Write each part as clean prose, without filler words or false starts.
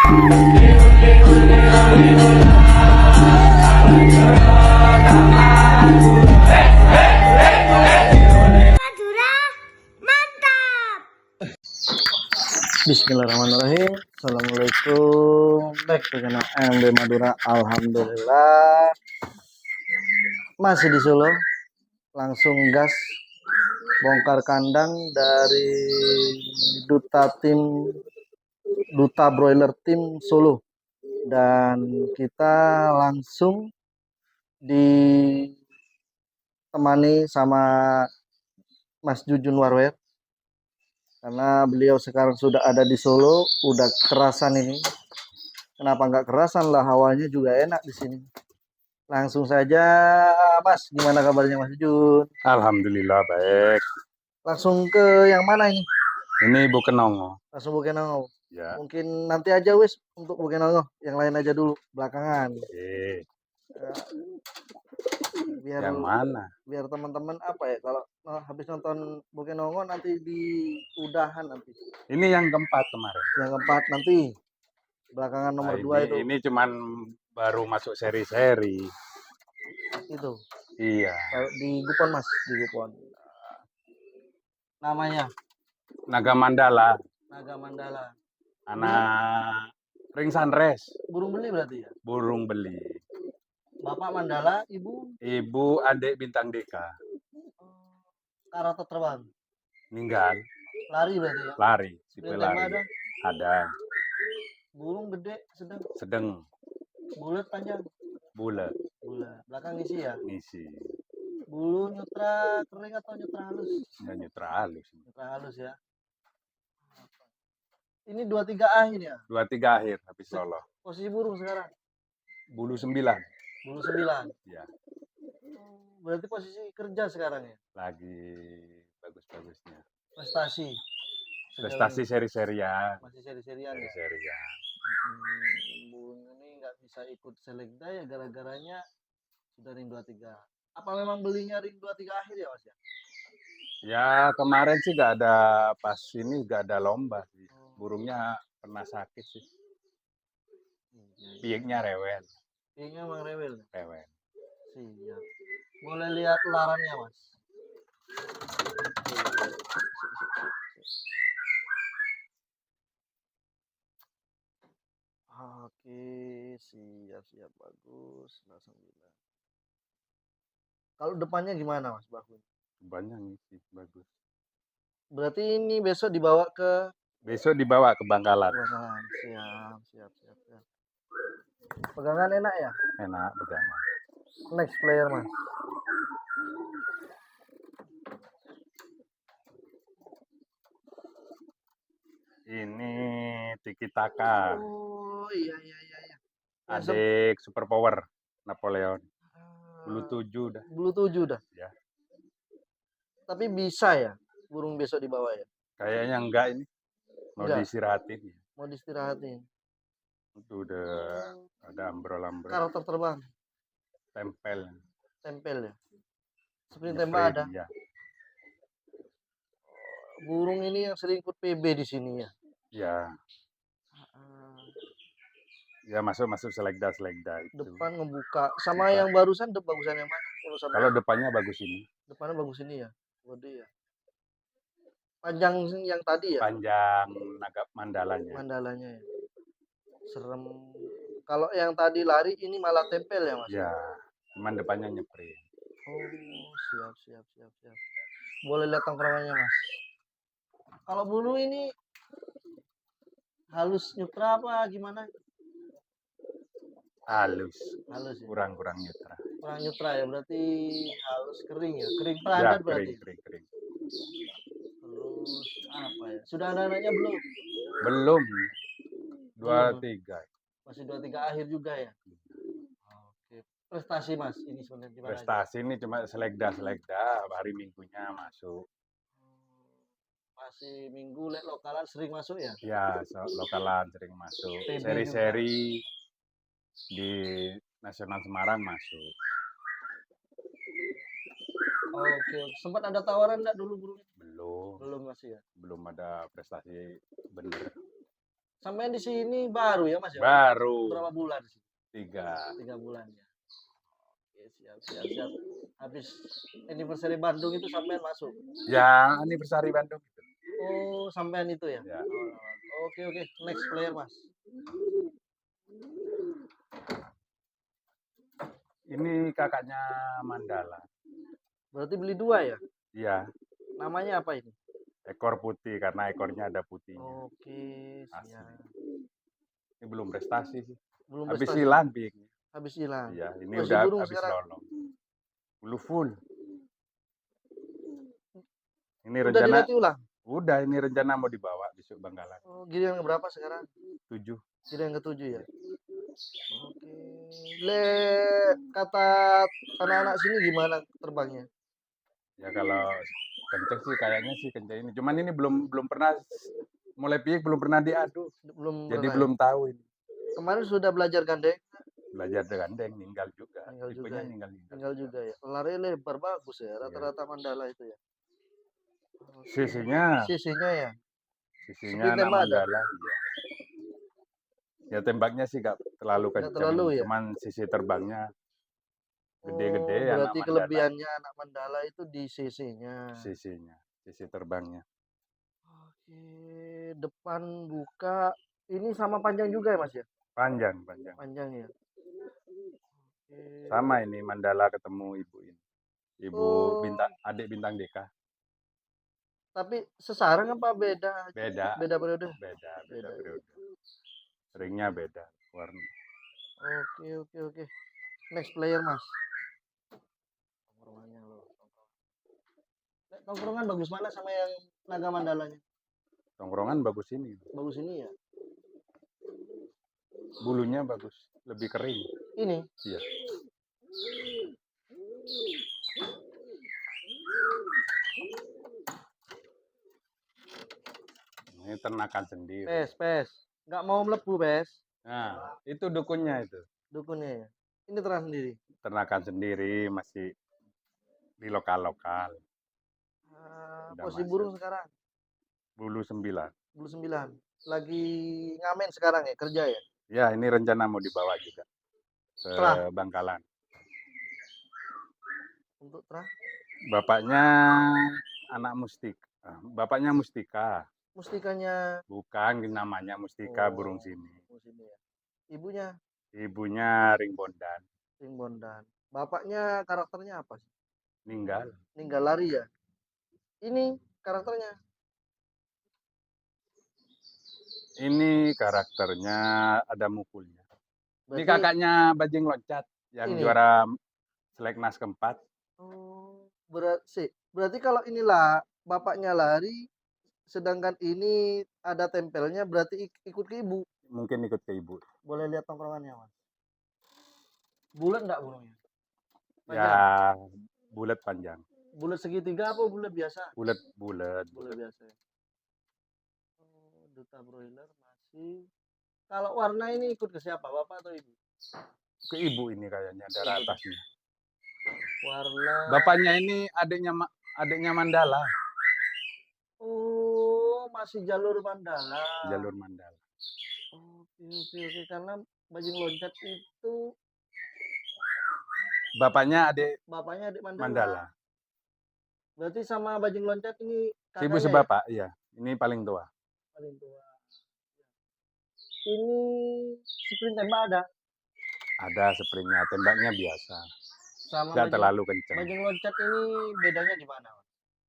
Madura, mantap. Bismillahirrahmanirrahim. Assalamualaikum. Back to channel MB Madura. Alhamdulillah masih di Solo. Langsung gas bongkar kandang dari duta broiler tim Solo, dan kita langsung ditemani sama Mas Jujun Warwer, karena beliau sekarang sudah ada di Solo. Udah kerasan ini. Kenapa nggak kerasan lah, hawanya juga enak di sini. Langsung saja, Mas, gimana kabarnya Mas Jun? Alhamdulillah baik. Langsung ke yang mana ini? Ini Bukenongo. Langsung Bukenongo. Ya. Mungkin nanti aja wis untuk Bukenongo, yang lain aja dulu belakangan. Oke. Biar Yang mana? biar teman-teman apa ya, kalau habis nonton Bukenongo nanti di udahan nanti. Ini yang keempat kemarin. Yang keempat nanti belakangan nomor 2 itu. Ini cuman baru masuk seri-seri. Itu. Iya. Di Gupon Mas, di Gupon. Namanya Naga Mandala. Naga Mandala. Anak Ring Sunrise. Burung beli berarti ya? Burung beli. Bapak Mandala, ibu Ibu adik bintang Deka. karakter terbang. Meninggal. Lari berarti ya? Lari. Tipe Sprint lari. ada? Ada. Burung gede, sedang, Sedang. bulat, panjang. Bulat. Bulat. Belakang isi ya? Ngisi. Bulu nyutra kering atau nyutra halus? Nggak nyutra halus. Nyutra halus ya. Ini 23 akhir ya? 23 akhir habis Solo. Posisi burung sekarang? Bulu 9. Bulu 9. Ya. Berarti posisi kerja sekarang ya? Lagi bagus-bagusnya. Prestasi. Prestasi seri-serian. Masih seri-serian ya? Seri-serian. Burung ini nggak bisa ikut selekda ya gara-garanya sudah ring 23. Apa memang belinya ring 23 akhir ya Mas ya? Ya kemarin sih nggak ada, pas ini nggak ada lomba sih. Burungnya pernah sakit sih. Pieknya rewel. Pieknya emang rewel. Rewel. Siap. Boleh lihat ularannya Mas? Oke, siap bagus. 9. Kalau depannya gimana Mas Bahun? Banyak sih bagus. Berarti ini besok dibawa ke Besok dibawa ke Bangkalan. Bangkalan. Siap. Pegangan enak ya? Enak pegangan. Next player Mas. Ini Tiki Taka. Oh iya. Adik Superpower Napoleon. Bulu 7 udah. Bulu 7 udah. Ya. Tapi bisa ya burung besok dibawa ya? Kayaknya enggak ini. Mau Enggak. diistirahatin. Mau diistirahatin. Itu udah ada ambrol-ambrol. Karakter terbang. Tempel ya. Seperti tembak ada. Ya. Burung ini yang sering ikut PB di sini ya. Ya. Ya masuk selekda itu. Depan ngebuka. Sama yang barusan bagusan yang mana? Kalau depannya bagus ini. Depannya bagus ini ya. Gede ya. Panjang yang tadi ya? Panjang naga mandalanya. Mandalanya ya. Serem. Kalau yang tadi lari ini malah tempel ya Mas? Ya. Cuman depannya nyepri. Oh, siap. Boleh lihat tongkrongannya Mas. Kalau bulu ini halus nyutra apa gimana? Halus ya? Kurang nyutra. Kurang nyutra ya, berarti halus kering ya? Kering peradat ya, berarti? Kering. Terus apa ya? Sudah ada anaknya belum? Belum. 23. Masih 23 akhir juga ya? Oke. Prestasi Mas, ini sebenarnya gimana? Prestasi ini cuma selekda. Hari Minggunya masuk. Masih minggu lokalan sering masuk ya? Ya, lokalan sering masuk. PB Seri-seri di Nasional Semarang masuk. Oke. Sempat ada tawaran enggak dulu burungnya? Belum Belum masih ya? Belum ada prestasi bener. Sampai di sini baru ya Mas ya? Baru Berapa bulan sih? 3. 3 bulan ya. Oke, siap. Habis anniversary Bandung itu sampean masuk. Ya, anniversary Bandung itu. Oh, sampean itu ya? Ya. Oke. Next player Mas. Ini kakaknya Mandala. Berarti beli 2 ya? Iya, Namanya apa ini? ekor putih karena ekornya ada putihnya. Oke, Asli. siap. Ini belum prestasi sih. Belum Habis prestasi. hilang bieknya. Habis hilang. Iya, ini Masih udah burung habis sekarang. lolong. Bulu full. Ini Udah rencana dilatih ulang? udah ini rencana mau dibawa besok Bangkalan. Oh, giliran berapa sekarang? 7. Giliran ke-7 ya? Oke. Kata anak-anak sini gimana terbangnya? Ya kalau kenceng sih kayaknya sih kenceng ini. Cuman ini belum pernah mulai piik belum pernah diadu. Belum Jadi pernah ya? belum tahu ini. Kemarin sudah belajar gandeng? Belajar gandeng ninggal juga. Ninggal juga Tipenya ya? ninggal. Tinggal juga ya. Lari lebar bagus ya. Iya. Rata-rata Mandala itu ya. Oke. Sisinya Sisinya ya. Sisinya Speed anak tembak ada? Mandala. Iya. Ya tembaknya sih gak terlalu Nggak kencang. terlalu ya? Cuman sisi terbangnya gede-gede Oh, anak berarti Mandala. kelebihannya anak Mandala itu di CC-nya. Sisi terbangnya. Oke, depan buka. Ini sama panjang juga ya Mas ya? Panjang. Panjang ya. Oke. Sama ini Mandala ketemu ibu ini. Ibu Oh, adik bintang Deka. tapi sesarang apa beda? Beda. Beda periode? Beda Beda. periode. Ringnya beda warna. Oke. Next player Mas. Tongkrongannya loh. Tongkrongan bagus mana sama yang naga mandalanya? Tongkrongan bagus ini. Bagus ini ya. Bulunya bagus, lebih kering. Ini. Iya. Ini ternakan sendiri. Pes. Nggak mau melepuh, Pes. Nah, itu dukunnya itu. Dukunnya ya. Ini ternak sendiri. Ternakan sendiri, masih di lokal-lokal. Posisi masuk. burung sekarang. Bulu 9. Bulu 9. Lagi ngamen sekarang ya, kerja ya? Ya, ini rencana mau dibawa juga ke Terah. Bangkalan. Untuk terah. Bapaknya anak Bapaknya Mustika. Mustikanya. Bukan, namanya Mustika burung sini. Sini ya. Ibunya? Ibunya Ring Bondan. Ring Bondan. Bapaknya karakternya apa sih? Ninggal. Ninggal lari ya? Ini karakternya? Ini karakternya ada mukulnya. Ini Berarti, kakaknya Bajing Loncat yang ini? juara Seleknas keempat. Oh, berarti kalau inilah bapaknya lari, sedangkan ini ada tempelnya, berarti ikut ke ibu. Mungkin ikut ke ibu. Boleh lihat tongkrongannya, Mas. Bulat enggak burungnya? Ya, bulat panjang. Bulat segitiga apa bulat biasa? Bulat. Bulat biasa ya. Oh, duta broiler masih. Kalau warna ini ikut ke siapa? Bapak atau ibu? Ke ibu ini kayaknya darah atasnya. Warna. Bapaknya ini adiknya Mandala. Oh, masih jalur Mandala. Jalur Mandala. Oke. Karena Bajing Loncat itu Bapaknya adik Mandala. Berarti sama Bajing Loncat ini ibu kakaknya sebapak, ya? Iya. Ini paling tua. Paling tua. Ini sprint tembak ada? Ada springnya, tembaknya biasa. Sama Nggak terlalu kencang. Bajing Loncat ini bedanya di mana?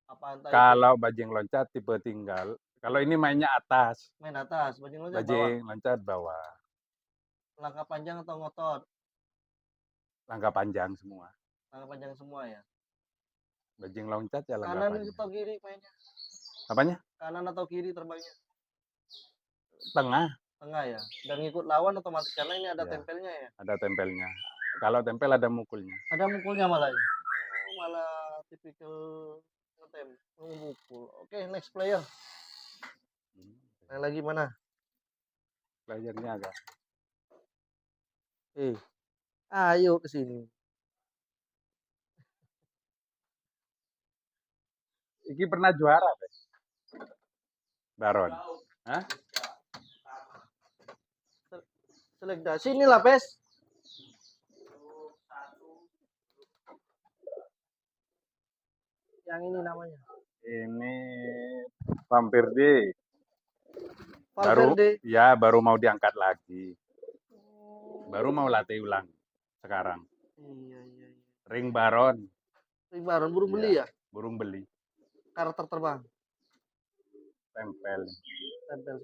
Apa Kalau Bajing Loncat tipe tinggal, kalau ini mainnya atas. Main atas, Bajing Loncat Bajing Loncat bawah. Langkah panjang atau ngotot? Langkah panjang semua. Langkah panjang semua ya. Bajing Loncat ya langkah Kanan panjang. atau kiri mainnya? Apanya? Kanan atau kiri terbangnya? Tengah. Tengah ya. Dan ngikut lawan otomatis karena ini ada Ya. tempelnya ya. Ada tempelnya. Kalau tempel ada mukulnya. Ada mukulnya malah. Oh, malah tipikal ngetem, memukul. Oke, next player. Yang lagi mana? Playernya agak. Ayo ke sini. Iki pernah juara, Baron. Hah? Selekda. Sini lah, Pes. Yang ini namanya. Ini Valverde. Valverde. Baru mau diangkat lagi. Baru mau latih ulang sekarang. Iya. Ring Baron. Ring Baron burung beli ya? Burung beli. Karakter terbang. Tempel.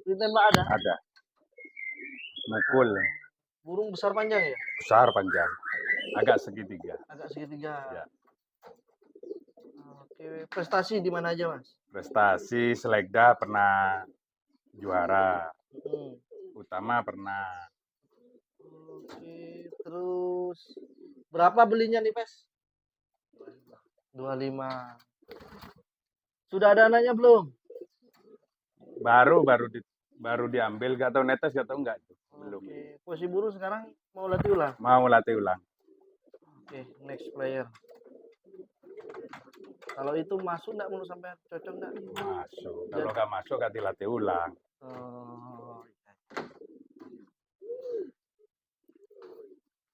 Sprint tembak ada? Ada. Mukul. Burung besar panjang ya? Besar panjang. Agak segitiga. Agak segitiga. Ya. Oke, prestasi di mana aja, Mas? Prestasi Selekda pernah juara. Hmm. Utama pernah. Oke, terus berapa belinya nih, Pes? 25. Sudah ada anaknya belum? Baru diambil, gak tahu netes, gak tahu enggak. Belum. Oke, posisi burung sekarang mau latih ulang? Mau latih ulang. Oke, next player. Kalau itu masuk enggak menurut sampai cocok enggak? Masuk. Kalau nggak masuk, gak dilatih ulang. Oh,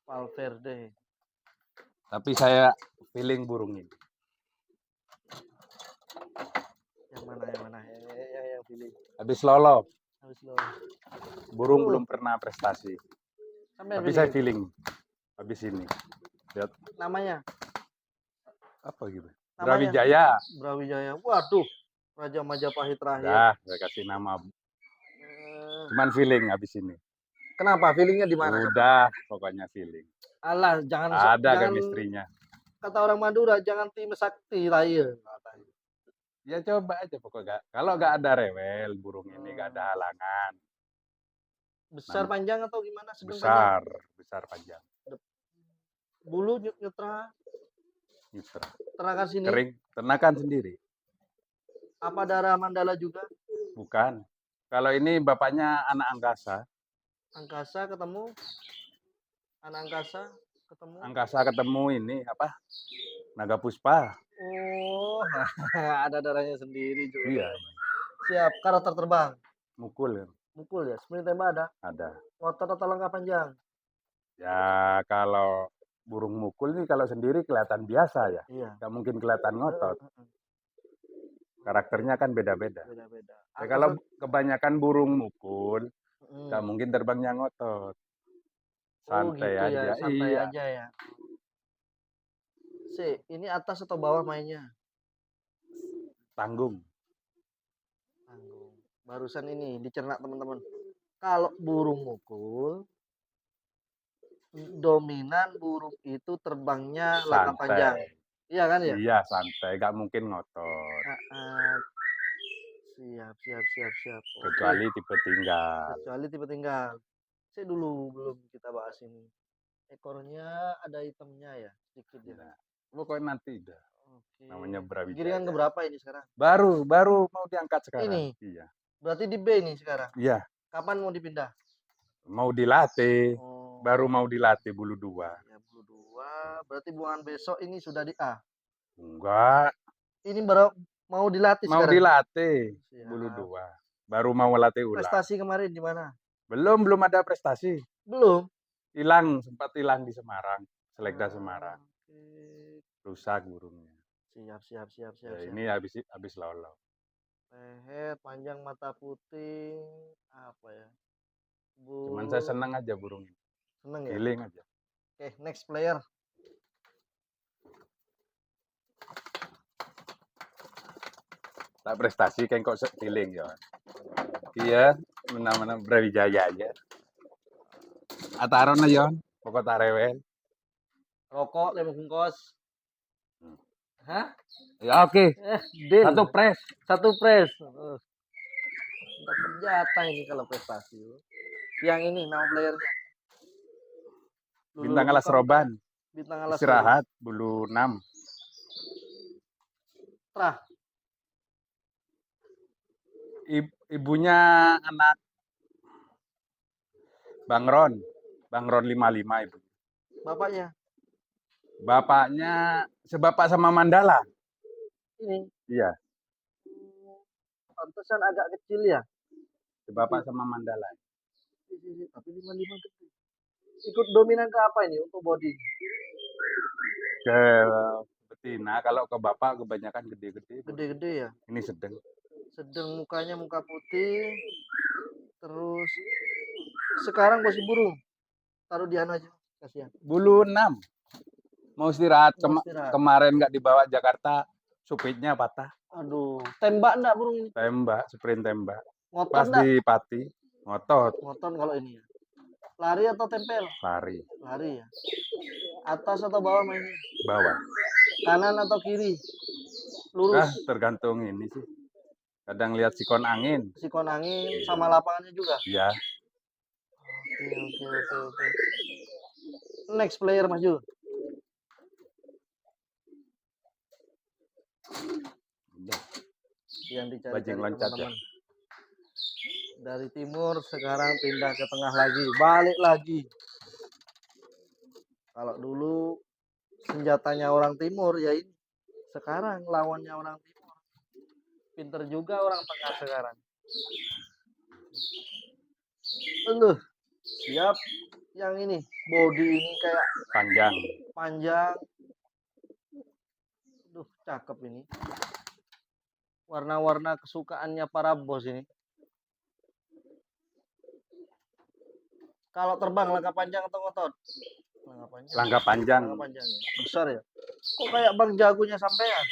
Valverde. Tapi saya feeling burung ini. Yang mana? Yang pilih. Habis lolo. Habis lo. Burung belum pernah prestasi. Sampai Tapi saya feeling. Habis ini. Lihat. Namanya? Apa gitu? Namanya? Brawijaya. Brawijaya. Waduh. Raja Majapahit terakhir. Dah, saya kasih nama. Cuman feeling habis ini. Kenapa? Feelingnya di mana? Udah, pokoknya feeling. Alah, jangan chemistry-nya. Kata orang Madura, jangan tim sakti raya. Ya coba aja pokoknya. Kalau nggak ada rewel, burung ini nggak ada halangan. Besar panjang atau gimana? Besar panjang. Bulu nyutra. Ternakan sini. Kering, ternakan sendiri. Apa darah Mandala juga? Bukan. Kalau ini bapaknya anak angkasa. Angkasa ketemu anak angkasa ketemu. Angkasa ketemu ini apa? Naga Puspa. Oh, ada darahnya sendiri juga. Iya. Siap. Karakter terbang. Mukul. Mukul ya. Sprint tembak ada. Ada. Ngotot atau langkah panjang. Ya kalau burung mukul nih kalau sendiri kelihatan biasa ya. Iya. Nggak mungkin kelihatan ngotot. Karakternya kan beda-beda. Beda-beda. Ya, kalau kebanyakan burung mukul, nggak mungkin terbangnya ngotot. Santai gitu aja. Ya, santai iya. aja ya. Ini atas atau bawah mainnya? Tanggung. Barusan ini dicernak teman-teman. Kalau burung mukul, dominan burung itu terbangnya langkah panjang. Iya kan ya? Iya, santai. Nggak mungkin ngotot. Siap. Kecuali tipe tinggal. Saya dulu belum kita bahas ini. Ekornya ada hitamnya ya, sedikit ya. Nah, pokoknya nanti dah. Oke. Namanya Brawijaya. Giringan keberapa ini sekarang? Baru mau diangkat sekarang. Ini? Iya. Berarti di B nih sekarang? Iya. Kapan mau dipindah? Mau dilatih. Baru mau dilatih bulu 2. Ya, bulu 2. Berarti bulan besok ini sudah di A? Enggak. Ini baru mau dilatih mau sekarang? Dilatih. Siap. Bulu 2. Baru mau latih ulang. Prestasi kemarin di mana? Belum ada prestasi. Belum? Sempat hilang di Semarang. Selekda Semarang. Rusak burungnya. Siap. Ya, ini habis lolo. Leher panjang, mata putih, apa ya? Cuman saya senang aja burung ini. Seneng ya? Feeling aja. Oke, next player. Tak prestasi kan kok feeling ya. Iya, mana Brawijaya aja. Ataron aja, pokok tarewel. Rokok, lemu bungkus. Hah? Ya oke. Deal. Satu press. Dapat jatah ini kalau prestasi. Yang ini nama playernya. Bintang Alas Roban. Istirahat bulu 6. Trah. Ibunya anak Bang Ron 55 ibu. Bapaknya sebapak sama Mandala. Ini. Iya. Pantesan agak kecil ya. Sebapak sama Mandala. Tapi 55 gede. ikut dominan ke apa ini untuk body? Ke betina, kalau ke bapak kebanyakan gede-gede. Gede-gede ya. Ini sedang. Sedang mukanya muka putih. Terus sekarang masih burung. Taruh di anu aja. Kasihan. Bulu 6. Mau istirahat. Mau istirahat. Kemarin nggak dibawa Jakarta, supitnya patah. Aduh, tembak enggak burung ini? Tembak, sprint tembak. Ngotot Pas enggak? di Pati, ngotot. Ngotot kalau ini ya. Lari atau tempel? Lari, Lari ya. Atas atau bawah mainnya? bawah. Kanan atau kiri? Lurus. Tergantung ini sih. Kadang lihat sikon angin. Sikon angin sama lapangannya juga. Ya, Oke. Next player maju. udah. Yang dicari Bajing loncat ya. teman-teman. Dari timur sekarang pindah ke tengah lagi, balik lagi. Kalau dulu senjatanya orang timur ya ini. Sekarang lawannya orang timur. Pinter juga orang tengah sekarang. Siap. Yang ini, body ini kayak panjang. Cakep ini. Warna-warna kesukaannya para bos ini. Kalau terbang langkah panjang atau ngotot? Langkah panjang. Langkah panjang ya. Besar ya. Kok kayak Bang Jagonya sampean?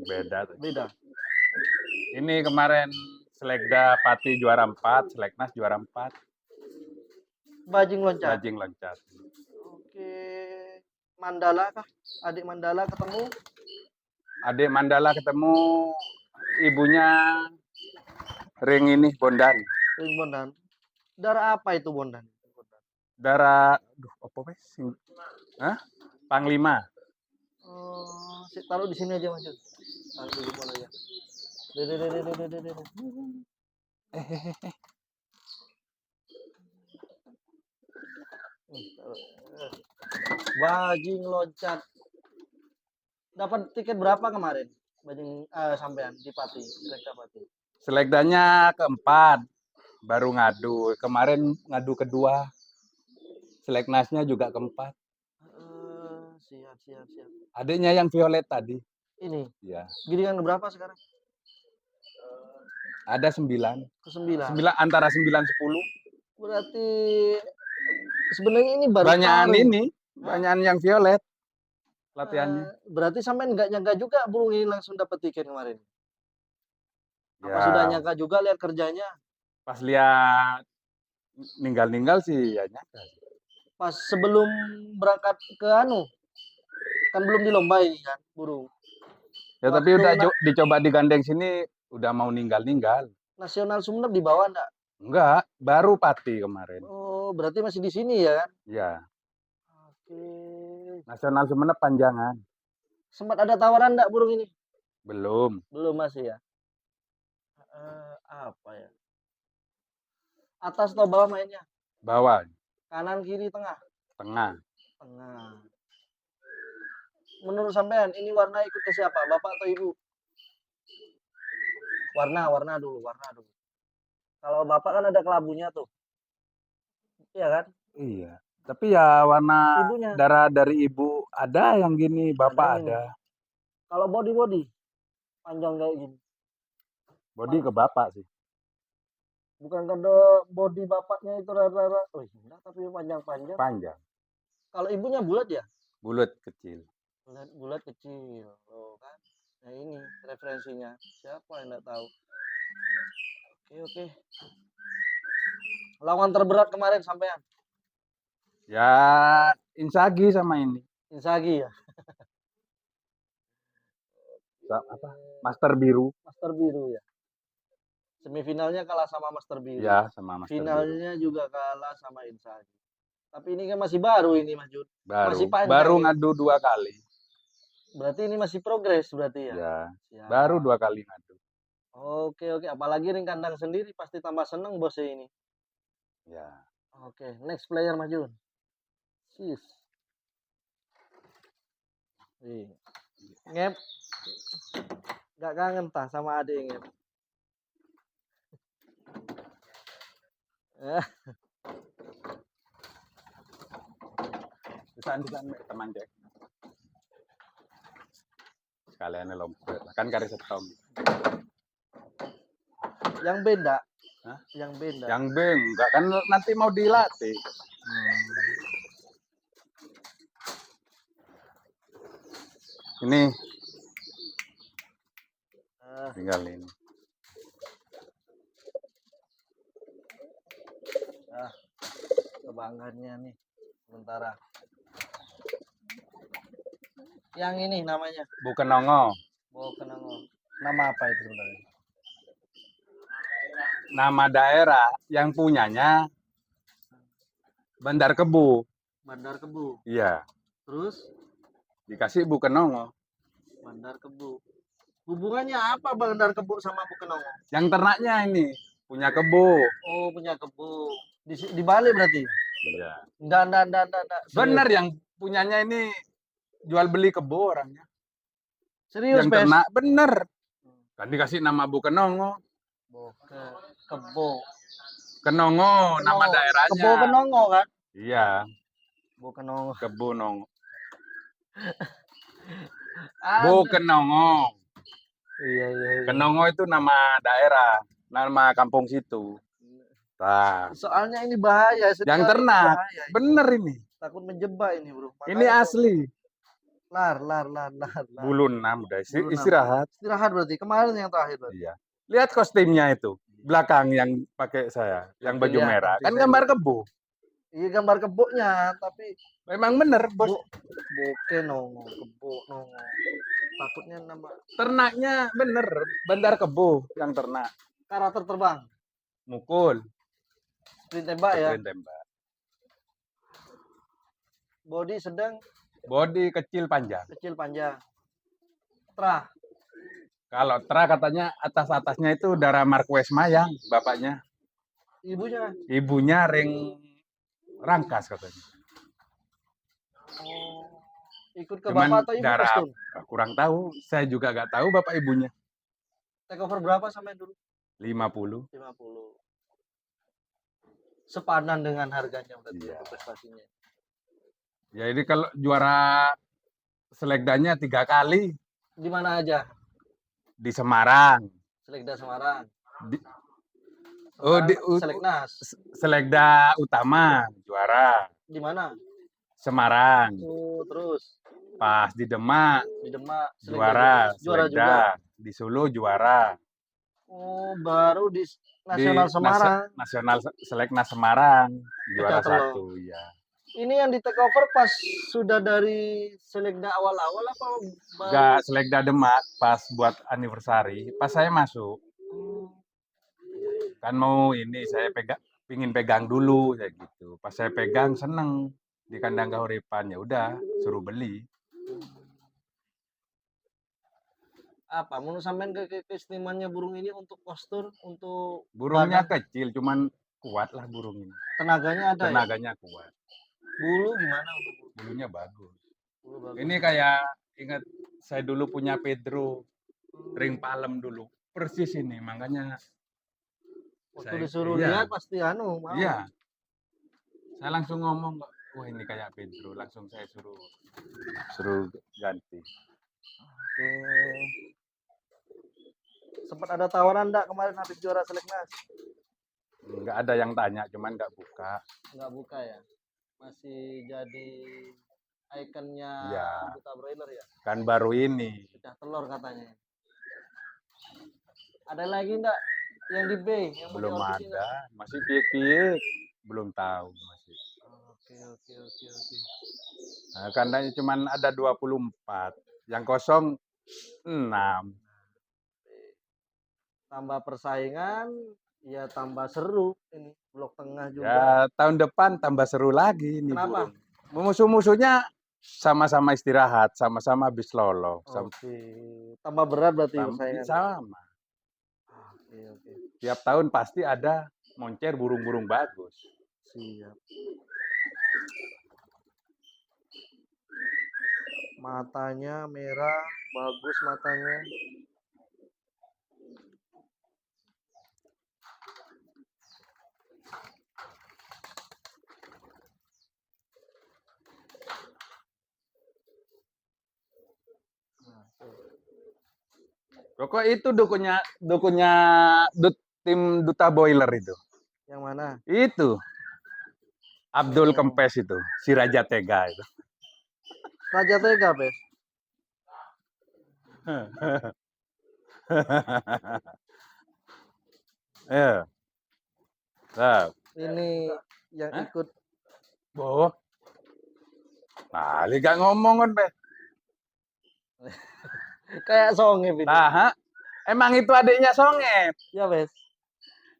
Beda. Beda. Ini kemarin Selekda Pati juara 4, Seleknas juara 4. Bajing loncat. Bajing loncat. Oke. Mandala kah? Adik Mandala ketemu? Adik Mandala ketemu ibunya ring ini Bondan. Ring Bondan. Darah apa itu Bondan? Darah, apa wes? Hah? Panglima. Oh, taruh di sini aja Mas. Taruh di depan aja. Bajing loncat. Dapat tiket berapa kemarin? Bajing sampean di Pati, Selekda Pati. Selekdanya keempat, baru ngadu. Kemarin ngadu kedua. Seleknasnya juga keempat. Siap. Adiknya yang violet tadi. Ini? Ya. Giringan berapa sekarang? Ada 9. Ke 9. Antara 9-10. Berarti sebenarnya ini baru banyakan taruh. Ini, banyakan yang violet latihannya. Berarti sampai nggak nyangka juga burung ini langsung dapat tiket kemarin. Apa Ya, sudah nyangka juga lihat kerjanya? pas lihat ninggal sih ya nyangka. Pas sebelum berangkat ke kan belum dilomba ini kan burung. Ya tapi udah dicoba digandeng sini udah mau ninggal. Nasional Sumeneb dibawa enggak? Enggak, baru Pati kemarin. Oh, berarti masih di sini ya kan? Ya. Oke. Nasional Sumeneb panjangan. Sempat ada tawaran enggak burung ini? Belum masih ya. Apa ya? Atas atau bawah mainnya? Bawah. Kanan, kiri, tengah? Tengah. Menurut sampean ini warna ikut ke siapa? Bapak atau ibu? Warna dulu. Kalau bapak kan ada kelabunya tuh. Iya kan? Iya. Tapi ya warna ibunya. Darah dari ibu ada yang gini, bapak ada. Kalau body panjang kayak gini. Body ke bapak sih. Bukan kada body bapaknya itu rara-rara. Oh iya, tapi panjang-panjang. Panjang. Kalau ibunya bulat ya? Bulat kecil. Bulat kecil. Oh kan. Nah ini referensinya. Siapa yang enggak tahu? Oke. Lawan terberat kemarin sampean? Ya, Insagi sama ini. Insagi ya. Apa? Master Biru ya. Semifinalnya kalah sama Master Biru. Ya, sama Master Finalnya Biru juga kalah sama Insagi. Tapi ini kan masih baru ini Mas Jun. Masih panjang. Baru ngadu 2 kali. Berarti ini masih progres berarti ya? Ya. Baru 2 kali ngadu. Oke. Apalagi ring kandang sendiri pasti tambah seneng bosnya ini. Ya. Oke. Next player Mas Jun. Sis. Ngep. Gak kangen tah sama adik ngep. sana teman cek. Sekalian lompet. Kan kari setong. Yang beda. Hah? Yang beda. Yang beng, enggak kan nanti mau dilatih. Ini Ah, tinggal ini. kebanggaannya nih sementara. Yang ini namanya Bukan nongo. Bokenongo. Nama apa itu sebenarnya? Nama daerah yang punyanya Bandar Kebu. Bandar Kebu. Iya, Terus dikasih bukan nongo. Bandar Kebu. Hubungannya apa Bandar Kebu sama Bokenongo? Yang ternaknya ini punya kebu. Oh, punya kebu. Di Bali berarti? Iya. Enggak. Benar yang punyanya ini jual beli kebu orangnya. Serius, Yang Pes? ternak bener. Kan dikasih nama bukan nongo. Kebo. Kenongo nama Kenongo. daerahnya. Kebo Kenongo kan? Iya, Bokenongo. kebu nongo. Ada. Bukan nongo. Iya. Kenongo itu nama daerah, nama kampung situ. Nah, Soalnya ini bahaya. yang setiap ternak bahaya. bener ini. Takut menjebak ini, Bro. Ini Makanya asli. lar. Bulu 6 udah Bulu 6. istirahat. Istirahat berarti. Kemarin yang terakhir berarti. Iya. Lihat kostumnya itu. Belakang yang pakai saya, yang baju Lihat, merah. nanti Kan saya gambar lihat. kebu. Iya gambar kebuknya, tapi Memang bener, Bos. Bokenongo, kebo nongo. Takutnya nama Ternaknya bener, Bandar Kebu yang ternak. karakter terbang. Mukul, Sprint tembak ya. sprint tembak. Body sedang, Body kecil panjang. kecil panjang. Trah. Kalau Tra katanya atas-atasnya itu darah Marquez Mayang, bapaknya. Ibunya. Ibunya ring Rangkas katanya. Oh, ikut ke Cuman bapak atau ibu darah kostum? kurang tahu. Saya juga nggak tahu bapak ibunya. Take over berapa sampai dulu? 50. 50. Sepadan dengan harganya berarti Iya. untuk prestasinya. Ya ini kalau juara selekdanya 3 kali Di mana aja? di Semarang. Selekda Semarang. Di, oh di Seleknas. selekda utama juara Di mana? Semarang. Oh, terus Pas di Demak di Demak juara juara juga. selekda. Di Solo juara. Oh, baru di Di Nasional Semarang. Nasional Seleknas Semarang juara Pecah telur. 1 ya. Ini yang di take over pas sudah dari selekda awal-awal apa baru? Enggak, selekda Demak pas buat anniversary, pas saya masuk. Kan mau ini saya pingin pegang dulu kayak gitu. Pas saya pegang seneng di kandang kahuripan, ya udah suruh beli. Apa? Menurut sampean keistimewaannya burung ini untuk postur, untuk Burungnya badan, kecil, cuman kuat lah burung ini. tenaganya ada ya? Tenaganya kuat. Bulu gimana untuk bulu? Bulunya bagus. Bulu bagus. Ini kayak ingat saya dulu punya Pedro ring palem dulu. Persis ini, makanya Waktu disuruh iya. lihat pasti anu mau. Iya. Saya langsung ngomong kok, wah ini kayak Pedro, langsung saya suruh ganti. Oke. Sempat ada tawaran enggak kemarin habis juara seleknas? Nggak ada yang tanya, cuman nggak buka. Nggak buka ya? Masih jadi ikonnya Iya. Duta Broiler ya? Kan baru ini. Pecah telur katanya. Ada lagi enggak yang di B? Yang mau Belum diorbit ini? ada, masih piek-piek. Belum tahu masih. Oke. Nah, kandangnya cuman ada 24. Yang kosong 6. Tambah persaingan, ya tambah seru ini blok tengah juga. Ya, tahun depan tambah seru lagi ini Kenapa? burung. Musuh-musuhnya sama-sama istirahat, sama-sama habis lolos. Oke. Tambah berat berarti persaingan. Sama. Oke. Tiap tahun pasti ada moncer burung-burung bagus. Siap. Matanya merah, bagus matanya. Pokok itu dukunnya tim duta boiler itu. Yang mana? Itu Abdul Oh. Kempes itu, si Raja Tega itu. Raja Tega, Pes. Ya. Nah, Ini yang Hah? ikut boh. Nah, gak ngomong kan, Pe. kayak Songep ini. Nah, ha? Emang itu adiknya Songep. Ya, Pes.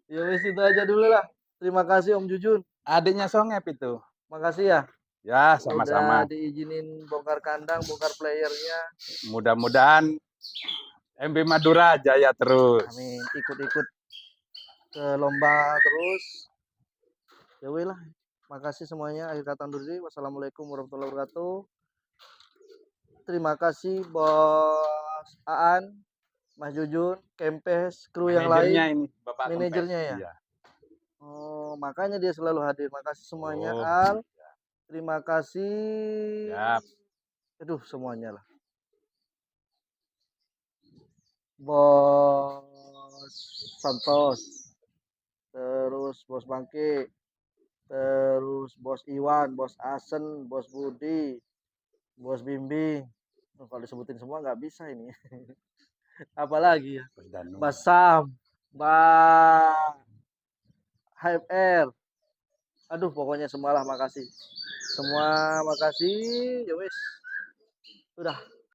Ya wes itu aja dulu lah. Terima kasih Om Jujun. Adiknya Songep itu. Makasih ya. Ya, Udah sama-sama. diizinin bongkar kandang, bongkar playernya. Mudah-mudahan MB Madura jaya terus. Amin. Ikut-ikut ke lomba terus. Ya weh lah. Makasih semuanya. Akhir kata undur diri. Wassalamualaikum warahmatullahi wabarakatuh. Terima kasih Bos Aan, Mas Jujun, Kempes, kru yang Manajernya lain. ini, Bapak Kempes. Manajernya ya? Iya. Oh, makanya dia selalu hadir. Makasih semuanya, Oh, Al. Terima kasih. ya. Aduh, semuanya lah. Bos Santos, terus Bos Bangke, terus Bos Iwan, Bos Asen, Bos Budi, Bos Bimbing. Oh, kalau disebutin semua nggak bisa ini. Apalagi ya? Bos Danu. Mbak Sam, Mbak HFR. Aduh, pokoknya semualah makasih. Semua makasih. Ya wes. Udah.